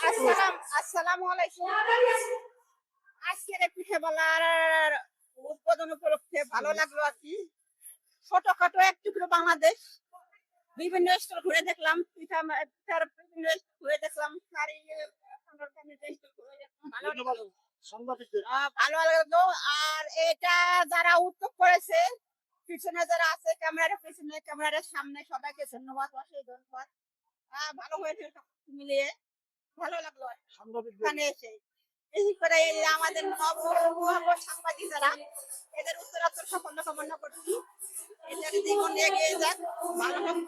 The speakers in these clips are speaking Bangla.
আসসালামু আলাইকুম। আজকের এই পিঠে বলার উদ্বোধন উপলক্ষে ভালো লাগলো আর কি। ছোটখাটো এক টুকরো বাংলাদেশ বিভিন্ন স্টল ঘুরে দেখলাম, পিঠার বিভিন্ন স্টল ঘুরে দেখলাম, শাড়ি স্টল ঘুরে দেখলাম, ভালো লাগলো। আর এটা যারা উদ্যোগ করেছে, পিছনে যারা আছে ক্যামেরার পিছনে, ক্যামেরার সামনে সবাইকে ধন্যবাদ, অশেষ ধন্যবাদ। ভালো হয়েছে সব মিলিয়ে, ভালো লাগলো এখানে এসে। এই করে আমাদের সাংবাদিক যারা, এদের উত্তরাত্তর সাফল্য কামনা করছি। এদের জীবন এগিয়ে যাক, ভালো হোক।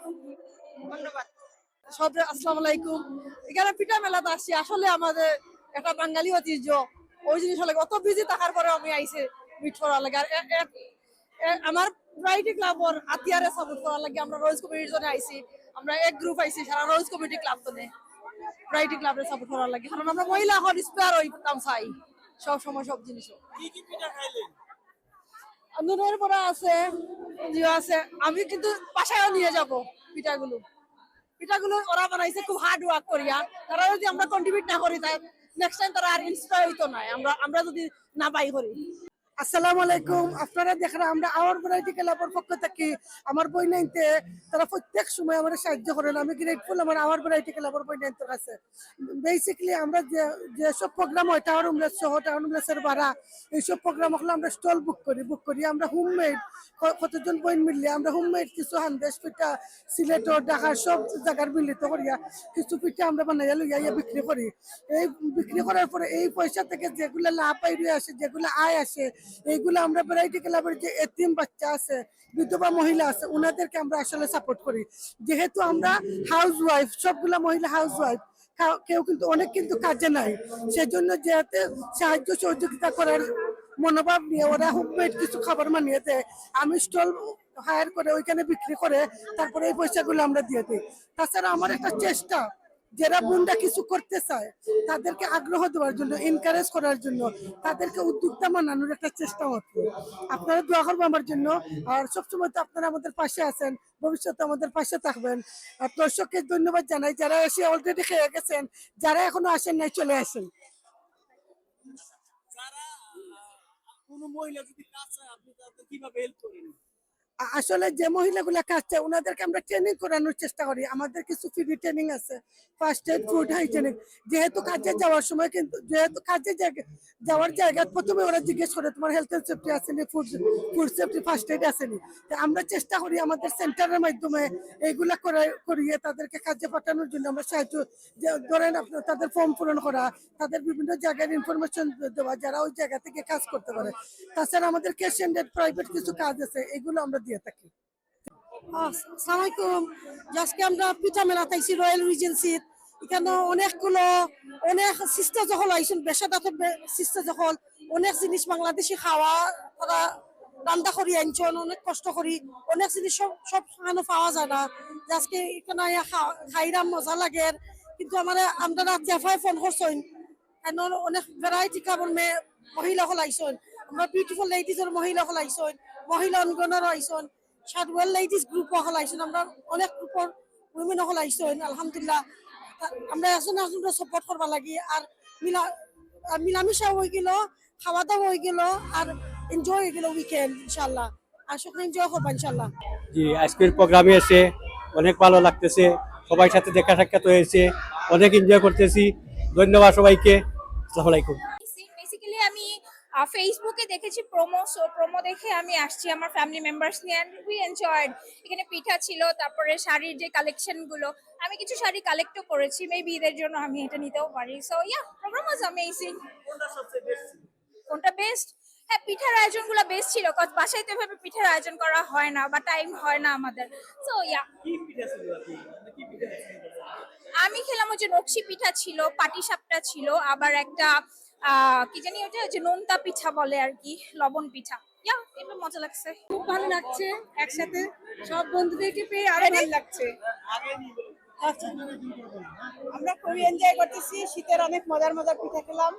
ধন্যবাদ। আসসালামু আলাইকুম। এখানে পিঠা মেলাতে আসছি, আসলে আমাদের একটা বাঙালি ঐতিহ্য, ওই জিনিস হলে অত বিজি থাকার পরে আমি আইসে মিট করার লাগে। আর আমার ভ্যারাইটি ক্লাবর আতিয়ারে সাপোর্ট করার লাগে আমরা রোজ কমিটির জন্য আইসি, আমরা এক গ্রুপ আইসি সারা রোজ কমিটি ক্লাব তো ভ্যারাইটি ক্লাবের সাপোর্ট করার লাগে, কারণ আমরা মহিলা এখন স্পেয়ার হইতাম চাই সব সময় সব জিনিসও। নুনের পরে আছে, আছে, আমি কিন্তু বাসায়ও নিয়ে যাব পিঠাগুলো। পিঠাগুলো ওরা বানাইছে খুব হার্ড ওয়ার্ক করিয়া, তারা যদি আমরা কন্ট্রিবিউট না করি তাই নেক্সট টাইম তারা আর ইন্সপায়ার হইতো না, আমরা যদি না বাই করি। আসসালামু আলাইকুম। আপনারা দেখেন আমরা আওয়ার ভ্যারাইটি ক্লাবের পক্ষ থেকে আমার বই নাইতে তারা প্রত্যেক সময় আমার সাহায্য করেন, আমি গ্রেটফুল আমার আওয়ার ভ্যারাইটি ক্লাবের বই নাইতে কাছে। বেসিক্যালি আমরা যেসব প্রোগ্রাম হয় টাউন উমলেস সহ টাউন উমলেসের ভাড়া এইসব প্রোগ্রাম হলে আমরা স্টল বুক করি আমরা হোমমেড কতজন বই মিললে আমরা হোমমেড কিছু হান্দেশ পিঠা সিলেটর ঢাকার সব জায়গার মিলিত করিয়া কিছু পিঠা আমরা বানাইয়া লইয়া বিক্রি করি। এই বিক্রি করার পরে এই পয়সা থেকে যেগুলো লাভ বাইরে আসে, যেগুলো আয় আসে, এইগুলো আমরা ভ্যারাইটি ক্লাবের যে এতিম বাচ্চা আছে, বিধবা মহিলা আছে, ওনাদেরকে আমরা আসলে সাপোর্ট করি। যেহেতু আমরা হাউস ওয়াইফ, সবগুলা মহিলা হাউস ওয়াইফ, কেউ কিন্তু অনেক কিন্তু কাজে নাই, সেজন্য যেহেতু সাহায্য সহযোগিতা করার মনোভাব নিয়ে ওরা হোমমেড কিছু খাবার বানিয়ে দেয়, আমি স্টল হায়ার করে ওইখানে বিক্রি করে তারপরে এই পয়সাগুলো আমরা দিয়ে দিই। তাছাড়া আমার একটা চেষ্টা, যারা বোনরা কিছু করতে চায় তাদেরকে আগ্রহ দেওয়ার জন্য, এনকারেজ করার জন্য, তাদেরকে উদ্যোক্তা বানানোর একটা চেষ্টা হচ্ছে। আপনারা দোয়া করবো আমার জন্য, আর সবসময় তো আপনারা আমাদের পাশে আছেন, ভবিষ্যতে আমাদের পাশে থাকবেন। আর দর্শককে ধন্যবাদ জানাই যারা এসে অলরেডি খেয়ে গেছেন, যারা এখনো আসেন নাই চলে আসেন। কোনো মহিলা যদি কাজ চায় আপনি তাদের কিভাবে হেল্প করেন? আসলে যে মহিলাগুলা কাজ চায় ওনাদেরকে আমরা ট্রেনিং করানোর চেষ্টা করি। আমাদের কিছু ফ্রি ট্রেনিং আছে, ফার্স্ট এড, ফুড হাইজেনিক। যেহেতু কাজে যাওয়ার সময় কিন্তু যেহেতু কাজে যাওয়ার জায়গা প্রথমে ওরা জিজ্ঞেস করে তোমার হেলথ এন্ড সেফটি আসেনি, ফুড সেফটি ফার্স্ট এড আসেনি। আমরা চেষ্টা করি আমাদের সেন্টারের মাধ্যমে এইগুলা করিয়ে তাদেরকে কাজে পাঠানোর জন্য আমরা সাহায্য, ধরেন আপনার তাদের ফর্ম পূরণ করা, তাদের বিভিন্ন জায়গার ইনফরমেশন দেওয়া, যারা ওই জায়গা থেকে কাজ করতে পারে। তাছাড়া আমাদের ক্যাশ এন্ড প্রাইভেট কিছু কাজ আছে, এগুলো আমরা দিয়ে থাকি। আসসালামাইকুম। আজকে আমরা পিঠা মেলা তাইছি রয়্যাল রিজেন্সিত, এখানে অনেক সিস্টার যখন আইসুন, বেসাদাত সিস্টার যখন অনেক জিনিস বাংলাদেশি খাওয়া তারা রান্না করি আনছেন, অনেক কষ্ট করি, অনেক জিনিস সব খানো পাওয়া যায় না। আজকে এখানে খাইরাম মজা লাগে, কিন্তু আমরা চেফাই ফোন করছেন, অনেক ভ্যারাইটি খাবার মহিলা হল আইসন, আমরা বিউটিফুল লেডিজের মহিলা হল আইসন, মহিলা অঙ্গনের আইসন, সাদওয়েল লেডিস গ্রুপ হল আইসন, আমরা অনেক গ্রুপের উইমেন হল আইসন। আলহামদুলিল্লাহ আমরা একজন সাপোর্ট করবা লাগি, আর মিলামিশা হয়ে গেল, খাওয়া দাওয়া হয়ে গেল, আর এনজয় হয়ে গেল উইকেন্ড ইনশাল্লাহ। আর সকলে এনজয় করবা ইনশাল্লাহ। জি, আজকের প্রোগ্রামে এসে অনেক ভালো লাগতেছে, সবার সাথে দেখা সাক্ষাৎ হয়েছে, অনেক এনজয় করতেছি। ধন্যবাদ সবাইকে। আসসালামু আলাইকুম। বেসিক্যালি আমি ফেসবুকে দেখেছি প্রোমো দেখে আমি আসছি আমার ফ্যামিলি মেম্বার্স নিয়ে, এন্ড উই এনজয়েড। এখানে পিঠা ছিল, তারপরে শাড়ির যে কালেকশনগুলো, আমি কিছু শাড়ি কালেক্টও করেছি, মেবি ঈদের জন্য আমি এটা নিতেও পারি। So yeah, program was amazing. কোনটা বেস্ট? হ্যাঁ, পিঠার আয়োজনগুলো বেস্ট ছিল, কজ বাসায় তো এভাবে পিঠার আয়োজন করা হয় না বা টাইম হয় না আমাদের। সো ইয়া, আমি খেলাম ওই যে নকশি পিঠা ছিল, পাটিসাপটা ছিল, আবার একটা কি জানি ওটা যে নোনতা পিঠা বলে আর কি, লবণ পিঠা। ইয়া, এটা মজা লাগছে, খুব ভালো লাগছে, একসাথে সব বন্ধুদেরকে পেয়ে আরো ভালো লাগছে। আমরা খুবই এনজয় করতেছি, শীতের অনেক মজার মজার পিঠা খেলাম।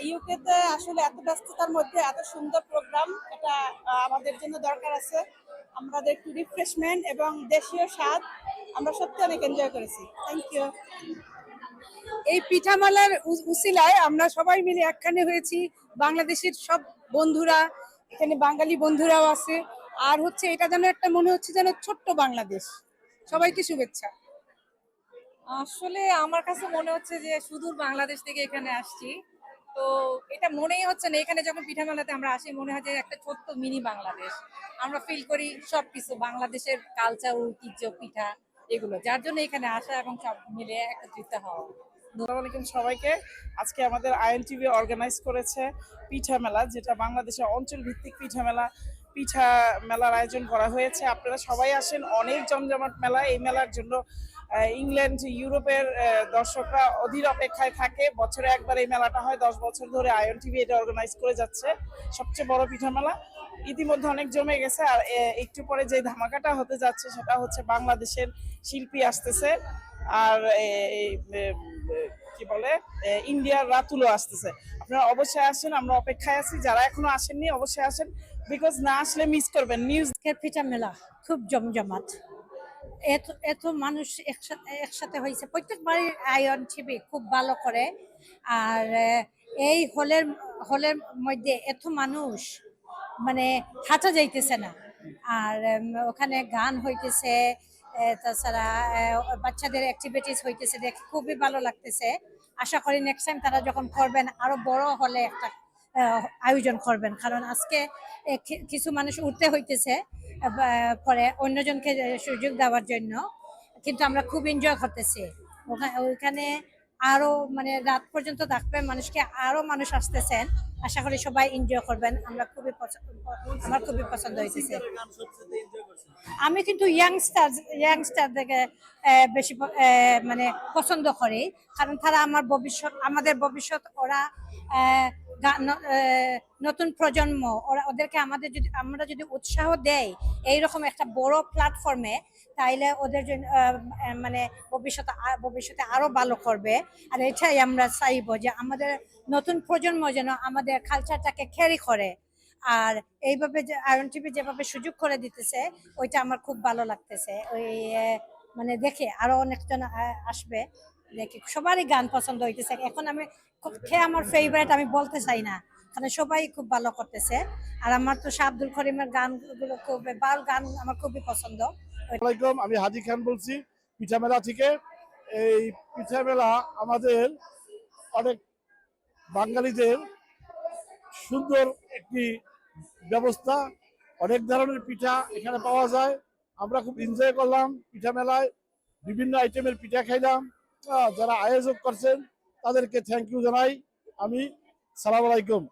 ইউকে তে আসলে এত ব্যস্ততার মধ্যে এত সুন্দর প্রোগ্রাম, এটা আমাদের জন্য দরকার আছে। আমাদের একটু রিফ্রেশমেন্ট এবং দেশীয় স্বাদ আমরা সত্যি অনেক এনজয় করেছি। Thank you. এই পিঠামালার উসিলায় আমরা সবাই মিলে একখানে হয়েছি। বাংলাদেশের সব বন্ধুরা, এখানে বাঙালি বন্ধুরাও আছে। আর হচ্ছে এটা যেন একটা মনে হচ্ছে যেন ছোট্ট বাংলাদেশ। সবাইকে শুভেচ্ছা। আসলে আমার কাছে মনে হচ্ছে যে সুদূর বাংলাদেশ থেকে এখানে আসছি। তো এটা মনেই হচ্ছে না, এখানে যখন পিঠা মেলাতে আমরা আসি মনে হয় যে একটা ছোট্ট মিনি বাংলাদেশ। আমরা ফিল করি সবকিছু বাংলাদেশের কালচার, ঐতিহ্য, পিঠা এগুলো, যার জন্য এখানে আসা এবং সব মিলে একত্রিত হওয়া। আসসালামু আলাইকুম সবাইকে। আজকে আমাদের আইএনটিভি অর্গানাইজ করেছে পিঠা মেলা, যেটা বাংলাদেশের অঞ্চল ভিত্তিক পিঠা মেলা। পিঠা মেলার আয়োজন করা হয়েছে, আপনারা সবাই আসেন। অনেক জমজমাট মেলা। এই মেলার জন্য ইংল্যান্ড, ইউরোপের দর্শকরা অধীর অপেক্ষায় থাকে। বছরে একবার এই মেলাটা হয়, 10 বছর ধরে আইএনটিভি এটা অর্গানাইজ করে যাচ্ছে। সবচেয়ে বড় পিঠা মেলা ইতিমধ্যে অনেক জমে গেছে। আর একটু পরে যে ধামাকাটা হতে যাচ্ছে সেটা হচ্ছে বাংলাদেশের শিল্পী আসতেছে, আর কি বলে ইন্ডিয়ার রাতুলও আসতেছে। আপনারা অবশ্যই আসেন, আমরা অপেক্ষায় আছি। যারা এখনো আসেননি অবশ্যই আসেন, বিকজ না আসলে মিস করবেন। নিউজ পিঠা মেলা খুব জমজমাট। এত এত মানুষ একসাথে হয়েছে। প্রত্যেকবারই আয়োজন টিভি খুব ভালো করে। আর এই হলের মধ্যে এত মানুষ মানে হাঁটা যাইতেছে না। আর ওখানে গান হইতেছে, তাছাড়া বাচ্চাদের অ্যাক্টিভিটিস হইতেছে, দেখে খুবই ভালো লাগতেছে। আশা করি নেক্সট টাইম তারা যখন করবেন আরো বড় হলে একটা আয়োজন করবেন, কারণ আজকে কিছু মানুষ উঠতে হইতেছে পরে অন্যজনকে সুযোগ দেওয়ার জন্য। কিন্তু আমরা খুব এনজয় করতেছি ওইখানে। আরো মানে রাত পর্যন্ত থাকবে মানুষকে, আরো মানুষ আসতেছেন। আশা করি সবাই এনজয় করবেন। আমার খুবই পছন্দ হয়েছে। আমি কিন্তু ইয়াংস্টার থেকে বেশি মানে পছন্দ করি, কারণ তারা আমাদের ভবিষ্যৎ। ওরা নতুন প্রজন্ম, ওদেরকে আমরা যদি উৎসাহ দেই এইরকম একটা বড় প্ল্যাটফর্মে, তাইলে ওদের জন্য মানে ভবিষ্যতে আরো ভালো করবে। আর এটাই আমরা চাইবো যে আমাদের নতুন প্রজন্ম যেন আমাদের কালচারটাকে ক্যারি করে। আর এইভাবে যে আইএনটিভি যেভাবে সুযোগ করে দিতেছে, ওইটা আমার খুব ভালো লাগতেছে। ওই মানে দেখে আরো অনেকজন আসবে, দেখে সবারই গান পছন্দ হইতেছে। এখন আমি আমার ফেভারিট আমি বলতে চাই না, কারণ সবাই খুব ভালো করতেছে। আর আমার তো শাহ আব্দুল করিমের গানগুলো গান আমার খুবই পছন্দ। আসসালামাইকুম, আমি হাজি খান বলছি পিঠা মেলা থেকে। এই পিঠা মেলা আমাদের অনেক বাঙালিদের সুন্দর একটি ব্যবস্থা। অনেক ধরনের পিঠা এখানে পাওয়া যায়। আমরা খুব এনজয় করলাম পিঠা মেলায়, বিভিন্ন আইটেমের পিঠা খাইলাম। যারা আয়োজক করছেন তাদেরকে থ্যাংক ইউ জানাই আমি। সালাম আলাইকুম।